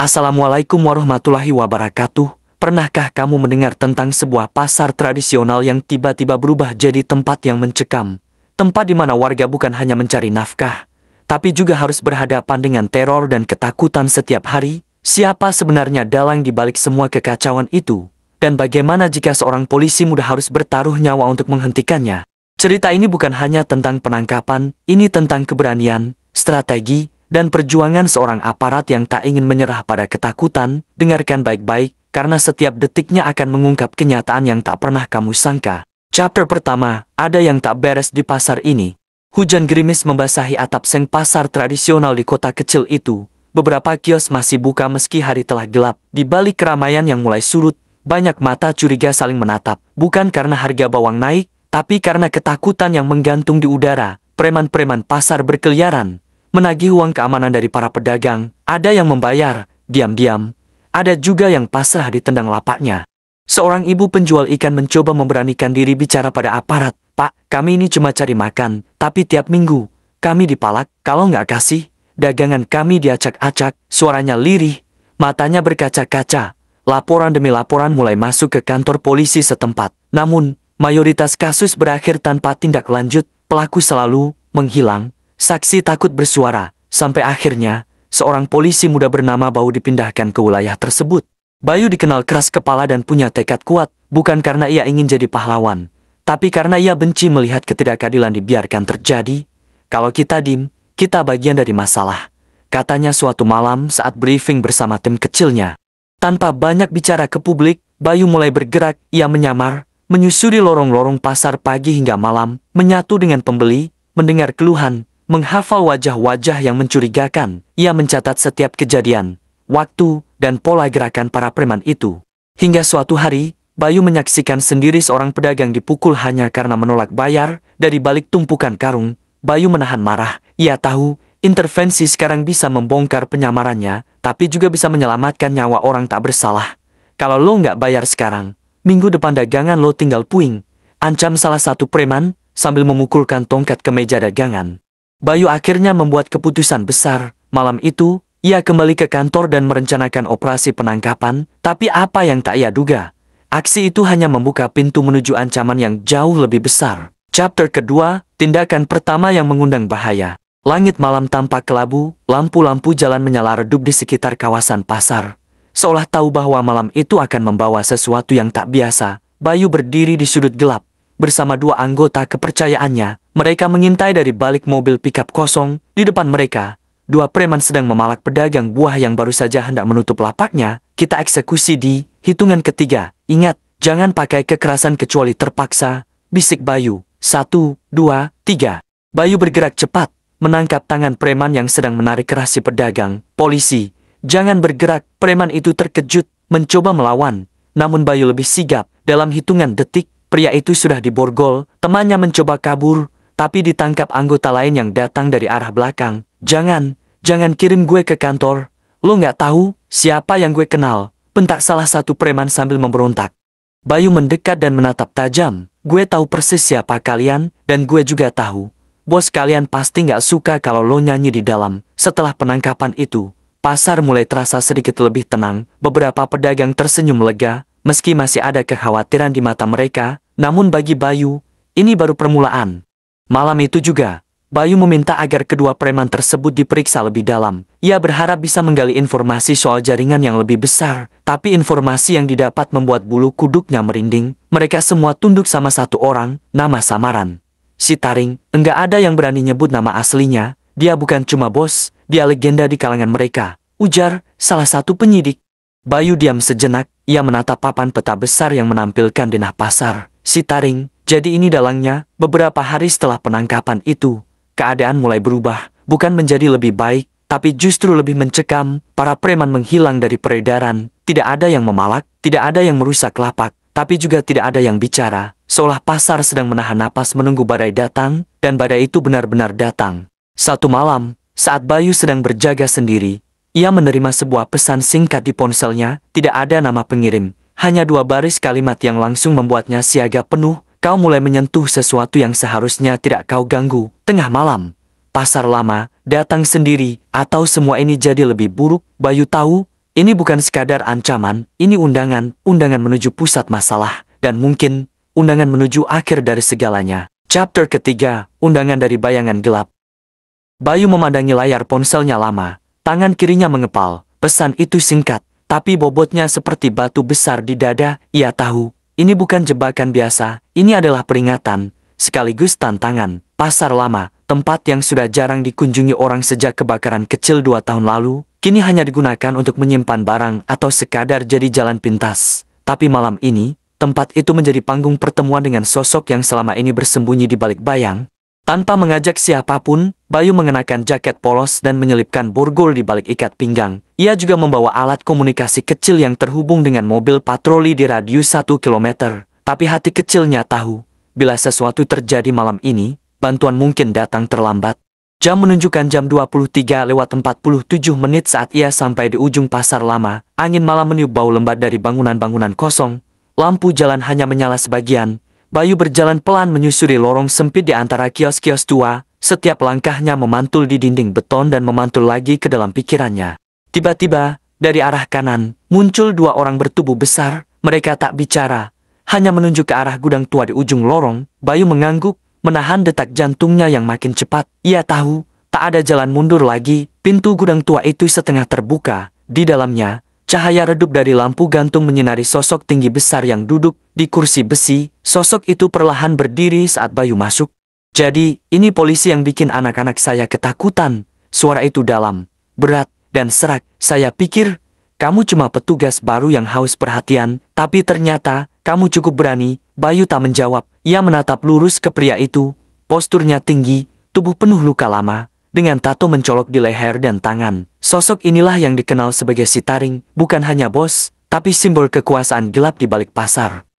Assalamualaikum warahmatullahi wabarakatuh. Pernahkah kamu mendengar tentang sebuah pasar tradisional yang tiba-tiba berubah jadi tempat yang mencekam? Tempat di mana warga bukan hanya mencari nafkah, tapi juga harus berhadapan dengan teror dan ketakutan setiap hari. Siapa sebenarnya dalang di balik semua kekacauan itu? Dan bagaimana jika seorang polisi muda harus bertaruh nyawa untuk menghentikannya? Cerita ini bukan hanya tentang penangkapan, ini tentang keberanian, strategi, dan perjuangan seorang aparat yang tak ingin menyerah pada ketakutan. Dengarkan baik-baik, karena setiap detiknya akan mengungkap kenyataan yang tak pernah kamu sangka. Chapter pertama, ada yang tak beres di pasar ini. Hujan gerimis membasahi atap seng pasar tradisional di kota kecil itu. Beberapa kios masih buka meski hari telah gelap. Di balik keramaian yang mulai surut, banyak mata curiga saling menatap. Bukan karena harga bawang naik, tapi karena ketakutan yang menggantung di udara. Preman-preman pasar berkeliaran, menagih uang keamanan dari para pedagang. Ada yang membayar diam-diam, ada juga yang pasrah ditendang lapaknya. Seorang ibu penjual ikan mencoba memberanikan diri bicara pada aparat. "Pak, kami ini cuma cari makan, tapi tiap minggu kami dipalak. Kalau nggak kasih, dagangan kami diacak-acak." Suaranya lirih, matanya berkaca-kaca. Laporan demi laporan mulai masuk ke kantor polisi setempat. Namun, mayoritas kasus berakhir tanpa tindak lanjut. Pelaku selalu menghilang. Saksi takut bersuara, sampai akhirnya seorang polisi muda bernama Bayu dipindahkan ke wilayah tersebut. Bayu dikenal keras kepala dan punya tekad kuat, bukan karena ia ingin jadi pahlawan, tapi karena ia benci melihat ketidakadilan dibiarkan terjadi. "Kalau kita diem, kita bagian dari masalah," katanya suatu malam saat briefing bersama tim kecilnya. Tanpa banyak bicara ke publik, Bayu mulai bergerak. Ia menyamar, menyusuri lorong-lorong pasar pagi hingga malam, menyatu dengan pembeli, mendengar keluhan, menghafal wajah-wajah yang mencurigakan. Ia mencatat setiap kejadian, waktu, dan pola gerakan para preman itu. Hingga suatu hari, Bayu menyaksikan sendiri seorang pedagang dipukul hanya karena menolak bayar. Dari balik tumpukan karung, Bayu menahan marah. Ia tahu, intervensi sekarang bisa membongkar penyamarannya, tapi juga bisa menyelamatkan nyawa orang tak bersalah. "Kalau lo nggak bayar sekarang, minggu depan dagangan lo tinggal puing," ancam salah satu preman sambil memukulkan tongkat ke meja dagangan. Bayu akhirnya membuat keputusan besar. Malam itu, ia kembali ke kantor dan merencanakan operasi penangkapan. Tapi apa yang tak ia duga, aksi itu hanya membuka pintu menuju ancaman yang jauh lebih besar. Chapter kedua, tindakan pertama yang mengundang bahaya. Langit malam tampak kelabu, lampu-lampu jalan menyala redup di sekitar kawasan pasar. Seolah tahu bahwa malam itu akan membawa sesuatu yang tak biasa, Bayu berdiri di sudut gelap bersama dua anggota kepercayaannya. Mereka mengintai dari balik mobil pikap kosong. Di depan mereka, dua preman sedang memalak pedagang buah yang baru saja hendak menutup lapaknya. "Kita eksekusi di hitungan ketiga. Ingat, jangan pakai kekerasan kecuali terpaksa," bisik Bayu. 1, 2, 3. Bayu bergerak cepat, menangkap tangan preman yang sedang menarik keras si pedagang. "Polisi, jangan bergerak!" Preman itu terkejut, mencoba melawan. Namun Bayu lebih sigap. Dalam hitungan detik, pria itu sudah diborgol. Temannya mencoba kabur, tapi ditangkap anggota lain yang datang dari arah belakang. Jangan kirim gue ke kantor. Lo nggak tahu siapa yang gue kenal," bentak salah satu preman sambil memberontak. Bayu mendekat dan menatap tajam. "Gue tahu persis siapa kalian, dan gue juga tahu bos kalian pasti nggak suka kalau lo nyanyi di dalam." Setelah penangkapan itu, pasar mulai terasa sedikit lebih tenang. Beberapa pedagang tersenyum lega, meski masih ada kekhawatiran di mata mereka. Namun bagi Bayu, ini baru permulaan. Malam itu juga, Bayu meminta agar kedua preman tersebut diperiksa lebih dalam. Ia berharap bisa menggali informasi soal jaringan yang lebih besar, tapi informasi yang didapat membuat bulu kuduknya merinding. Mereka semua tunduk sama satu orang, nama samaran si Taring. Enggak ada yang berani nyebut nama aslinya. "Dia bukan cuma bos, dia legenda di kalangan mereka," ujar salah satu penyidik. Bayu diam sejenak. Ia menatap papan peta besar yang menampilkan denah pasar. Si Taring, jadi ini dalangnya. Beberapa hari setelah penangkapan itu, keadaan mulai berubah. Bukan menjadi lebih baik, tapi justru lebih mencekam. Para preman menghilang dari peredaran. Tidak ada yang memalak, tidak ada yang merusak lapak, tapi juga tidak ada yang bicara. Seolah pasar sedang menahan napas menunggu badai datang, dan badai itu benar-benar datang. Satu malam, saat Bayu sedang berjaga sendiri, ia menerima sebuah pesan singkat di ponselnya. Tidak ada nama pengirim, hanya 2 baris kalimat yang langsung membuatnya siaga penuh. "Kau mulai menyentuh sesuatu yang seharusnya tidak kau ganggu." Tengah malam, pasar lama datang sendiri, atau semua ini jadi lebih buruk. Bayu tahu Ini bukan sekadar ancaman, ini undangan menuju pusat masalah, dan mungkin, undangan menuju akhir dari segalanya. Chapter ketiga, undangan dari bayangan gelap. Bayu memandangi layar ponselnya lama, tangan kirinya mengepal, pesan itu singkat, tapi bobotnya seperti batu besar di dada. Ia tahu, ini bukan jebakan biasa, ini adalah peringatan, sekaligus tantangan. Pasar lama, tempat yang sudah jarang dikunjungi orang sejak kebakaran kecil 2 tahun lalu, kini hanya digunakan untuk menyimpan barang atau sekadar jadi jalan pintas. Tapi malam ini, tempat itu menjadi panggung pertemuan dengan sosok yang selama ini bersembunyi di balik bayang. Tanpa mengajak siapapun, Bayu mengenakan jaket polos dan menyelipkan borgol di balik ikat pinggang. Ia juga membawa alat komunikasi kecil yang terhubung dengan mobil patroli di radius 1 kilometer. Tapi hati kecilnya tahu, bila sesuatu terjadi malam ini, bantuan mungkin datang terlambat. Jam menunjukkan jam 23:47 saat ia sampai di ujung pasar lama. Angin malam meniup bau lembat dari bangunan-bangunan kosong. Lampu jalan hanya menyala sebagian. Bayu berjalan pelan menyusuri lorong sempit di antara kios-kios tua. Setiap langkahnya memantul di dinding beton dan memantul lagi ke dalam pikirannya. Tiba-tiba, dari arah kanan, muncul 2 orang bertubuh besar. Mereka tak bicara, hanya menunjuk ke arah gudang tua di ujung lorong. Bayu mengangguk, menahan detak jantungnya yang makin cepat. Ia tahu, tak ada jalan mundur lagi. Pintu gudang tua itu setengah terbuka. Di dalamnya, cahaya redup dari lampu gantung menyinari sosok tinggi besar yang duduk di kursi besi. Sosok itu perlahan berdiri saat Bayu masuk. Jadi, ini polisi yang bikin anak-anak saya ketakutan. Suara itu dalam, berat, dan serak. Saya pikir, kamu cuma petugas baru yang haus perhatian, tapi ternyata, kamu cukup berani. Bayu tak menjawab. Ia menatap lurus ke pria itu. Posturnya tinggi, tubuh penuh luka lama, dengan tato mencolok di leher dan tangan. Sosok inilah yang dikenal sebagai si Taring, bukan hanya bos, tapi simbol kekuasaan gelap di balik pasar.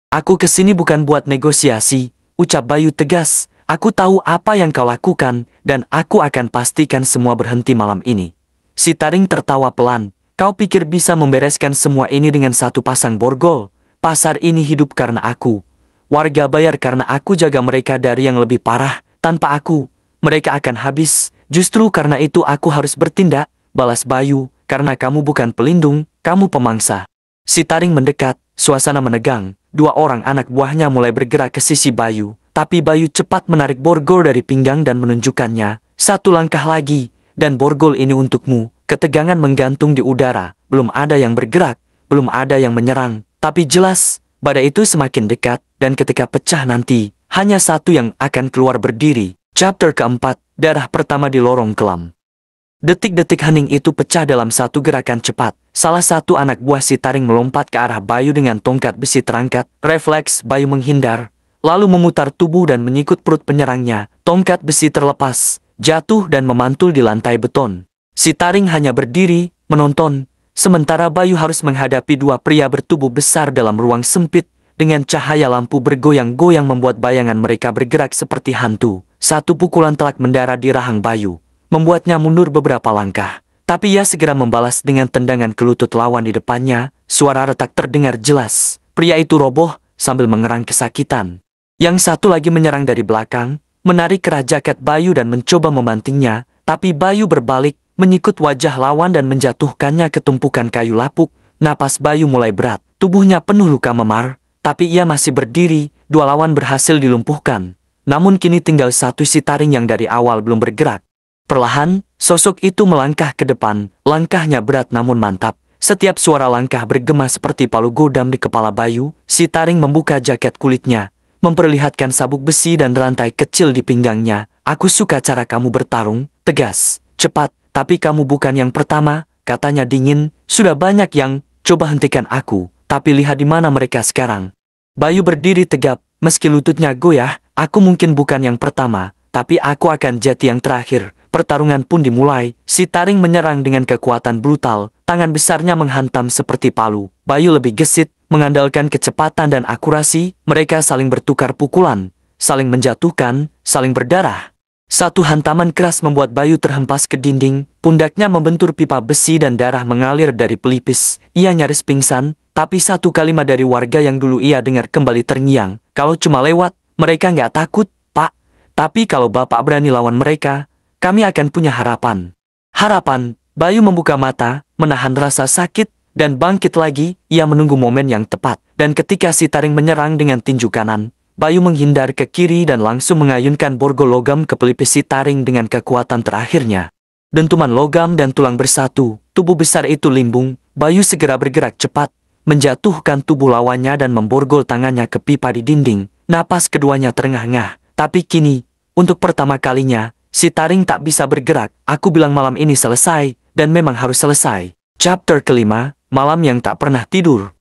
Aku kesini bukan buat negosiasi, ucap Bayu tegas. Aku tahu apa yang kau lakukan, dan aku akan pastikan semua berhenti malam ini. Si Taring tertawa pelan. Kau pikir bisa membereskan semua ini dengan satu pasang borgol? Pasar ini hidup karena aku. Warga bayar karena aku jaga mereka dari yang lebih parah. Tanpa aku, mereka akan habis. Justru karena itu aku harus bertindak, balas Bayu, karena kamu bukan pelindung, kamu pemangsa. Si Taring mendekat, suasana menegang. 2 orang anak buahnya mulai bergerak ke sisi Bayu. Tapi Bayu cepat menarik borgol dari pinggang dan menunjukkannya. 1 langkah lagi, dan borgol ini untukmu. Ketegangan menggantung di udara. Belum ada yang bergerak, belum ada yang menyerang. Tapi jelas, badai itu semakin dekat, dan ketika pecah nanti, hanya satu yang akan keluar berdiri. Chapter keempat, darah pertama di lorong kelam. Detik-detik hening itu pecah dalam satu gerakan cepat. Salah satu anak buah si Taring melompat ke arah Bayu dengan tongkat besi terangkat. Refleks Bayu menghindar, lalu memutar tubuh dan menyikut perut penyerangnya. Tongkat besi terlepas, jatuh dan memantul di lantai beton. Si Taring hanya berdiri, menonton. Sementara Bayu harus menghadapi 2 pria bertubuh besar dalam ruang sempit, dengan cahaya lampu bergoyang-goyang membuat bayangan mereka bergerak seperti hantu. 1 pukulan telak mendarat di rahang Bayu, membuatnya mundur beberapa langkah. Tapi ia segera membalas dengan tendangan ke lutut lawan di depannya. Suara retak terdengar jelas. Pria itu roboh, sambil mengerang kesakitan. Yang satu lagi menyerang dari belakang, menarik kerah jaket Bayu dan mencoba membantingnya. Tapi Bayu berbalik, menyikut wajah lawan dan menjatuhkannya ke tumpukan kayu lapuk. Napas Bayu mulai berat, tubuhnya penuh luka memar, tapi ia masih berdiri. 2 lawan berhasil dilumpuhkan. Namun kini tinggal 1 si Taring yang dari awal belum bergerak. Perlahan, sosok itu melangkah ke depan. Langkahnya berat namun mantap. Setiap suara langkah bergema seperti palu godam di kepala Bayu. Si Taring membuka jaket kulitnya, memperlihatkan sabuk besi dan rantai kecil di pinggangnya. Aku suka cara kamu bertarung, tegas, cepat. Tapi kamu bukan yang pertama, katanya dingin. Sudah banyak yang coba hentikan aku, tapi lihat di mana mereka sekarang. Bayu berdiri tegap, meski lututnya goyah. Aku mungkin bukan yang pertama, tapi aku akan jadi yang terakhir. Pertarungan pun dimulai. Si Taring menyerang dengan kekuatan brutal. Tangan besarnya menghantam seperti palu. Bayu lebih gesit, mengandalkan kecepatan dan akurasi. Mereka saling bertukar pukulan, saling menjatuhkan, saling berdarah. 1 hantaman keras membuat Bayu terhempas ke dinding. Pundaknya membentur pipa besi dan darah mengalir dari pelipis. Ia nyaris pingsan, tapi 1 kalimat dari warga yang dulu ia dengar kembali terngiang. Kalau cuma lewat, mereka nggak takut, Pak. Tapi kalau Bapak berani lawan mereka, kami akan punya harapan. Harapan, Bayu membuka mata, menahan rasa sakit, dan bangkit lagi. Ia menunggu momen yang tepat. Dan ketika si taring menyerang dengan tinju kanan, Bayu menghindar ke kiri dan langsung mengayunkan borgol logam ke pelipis si taring dengan kekuatan terakhirnya. Dentuman logam dan tulang bersatu, tubuh besar itu limbung. Bayu segera bergerak cepat, menjatuhkan tubuh lawannya dan memborgol tangannya ke pipa di dinding. Napas keduanya terengah-engah. Tapi kini, untuk pertama kalinya, si taring tak bisa bergerak. Aku bilang malam ini selesai, dan memang harus selesai. Chapter kelima, malam yang tak pernah tidur.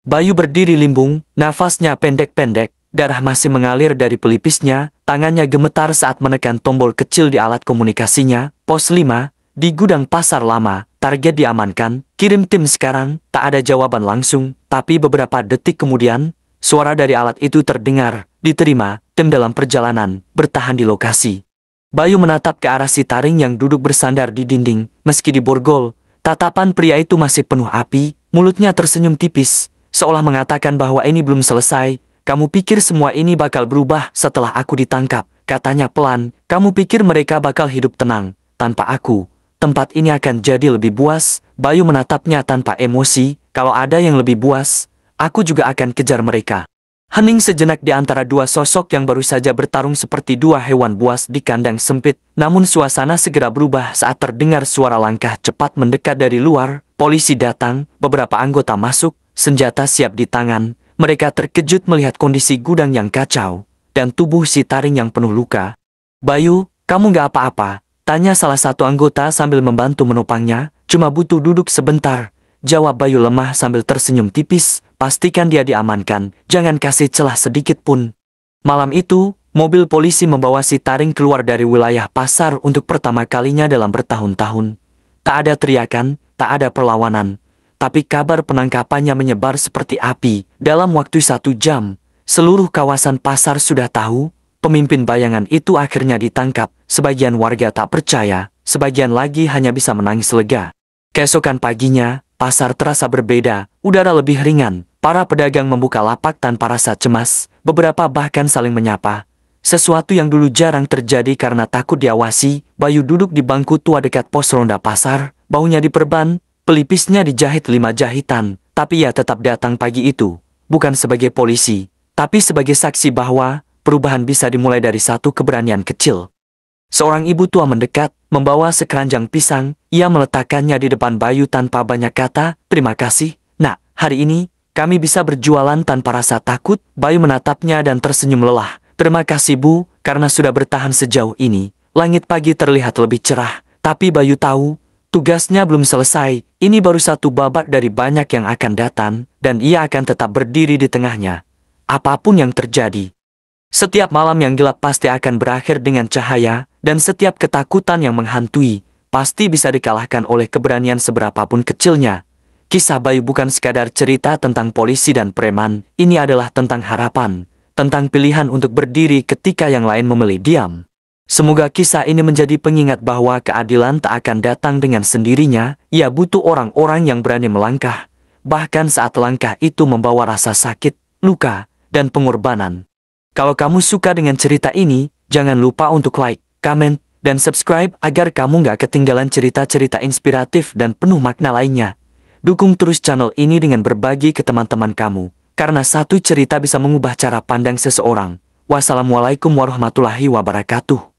Bayu berdiri limbung, nafasnya pendek-pendek, darah masih mengalir dari pelipisnya, tangannya gemetar saat menekan tombol kecil di alat komunikasinya. Pos 5, di gudang pasar lama, target diamankan, kirim tim sekarang. Tak ada jawaban langsung, tapi beberapa detik kemudian, suara dari alat itu terdengar. Diterima, tim dalam perjalanan, bertahan di lokasi. Bayu menatap ke arah si taring yang duduk bersandar di dinding. Meski diborgol, tatapan pria itu masih penuh api, mulutnya tersenyum tipis, seolah mengatakan bahwa ini belum selesai. Kamu pikir semua ini bakal berubah setelah aku ditangkap, katanya pelan. Kamu pikir mereka bakal hidup tenang tanpa aku? Tempat ini akan jadi lebih buas. Bayu menatapnya tanpa emosi. Kalau ada yang lebih buas, aku juga akan kejar mereka. Hening sejenak di antara dua sosok yang baru saja bertarung seperti dua hewan buas di kandang sempit. Namun suasana segera berubah saat terdengar suara langkah cepat mendekat dari luar. Polisi datang, beberapa anggota masuk, senjata siap di tangan. Mereka terkejut melihat kondisi gudang yang kacau, dan tubuh si taring yang penuh luka. Bayu, kamu gak apa-apa? Tanya salah satu anggota sambil membantu menopangnya. Cuma butuh duduk sebentar, jawab Bayu lemah sambil tersenyum tipis. Pastikan dia diamankan, jangan kasih celah sedikit pun. Malam itu, mobil polisi membawa si taring keluar dari wilayah pasar untuk pertama kalinya dalam bertahun-tahun. Tak ada teriakan, tak ada perlawanan. Tapi kabar penangkapannya menyebar seperti api. Dalam waktu 1 jam, seluruh kawasan pasar sudah tahu, pemimpin bayangan itu akhirnya ditangkap. Sebagian warga tak percaya, sebagian lagi hanya bisa menangis lega. Keesokan paginya, pasar terasa berbeda, udara lebih ringan. Para pedagang membuka lapak tanpa rasa cemas, beberapa bahkan saling menyapa. Sesuatu yang dulu jarang terjadi karena takut diawasi. Bayu duduk di bangku tua dekat pos ronda pasar, baunya diperban, pelipisnya dijahit 5 jahitan. Tapi ia tetap datang pagi itu, bukan sebagai polisi, tapi sebagai saksi bahwa perubahan bisa dimulai dari satu keberanian kecil. Seorang ibu tua mendekat, membawa sekeranjang pisang. Ia meletakkannya di depan Bayu tanpa banyak kata. Terima kasih, nak, hari ini kami bisa berjualan tanpa rasa takut. Bayu menatapnya dan tersenyum lelah. Terima kasih Bu, karena sudah bertahan sejauh ini. Langit pagi terlihat lebih cerah, tapi Bayu tahu, tugasnya belum selesai. Ini baru satu babak dari banyak yang akan datang, dan ia akan tetap berdiri di tengahnya. Apapun yang terjadi. Setiap malam yang gelap pasti akan berakhir dengan cahaya, dan setiap ketakutan yang menghantui, pasti bisa dikalahkan oleh keberanian seberapapun kecilnya. Kisah Bayu bukan sekadar cerita tentang polisi dan preman, ini adalah tentang harapan, tentang pilihan untuk berdiri ketika yang lain memilih diam. Semoga kisah ini menjadi pengingat bahwa keadilan tak akan datang dengan sendirinya. Ia butuh orang-orang yang berani melangkah, bahkan saat langkah itu membawa rasa sakit, luka, dan pengorbanan. Kalau kamu suka dengan cerita ini, jangan lupa untuk like, comment, dan subscribe agar kamu gak ketinggalan cerita-cerita inspiratif dan penuh makna lainnya. Dukung terus channel ini dengan berbagi ke teman-teman kamu, karena satu cerita bisa mengubah cara pandang seseorang. Wassalamualaikum warahmatullahi wabarakatuh.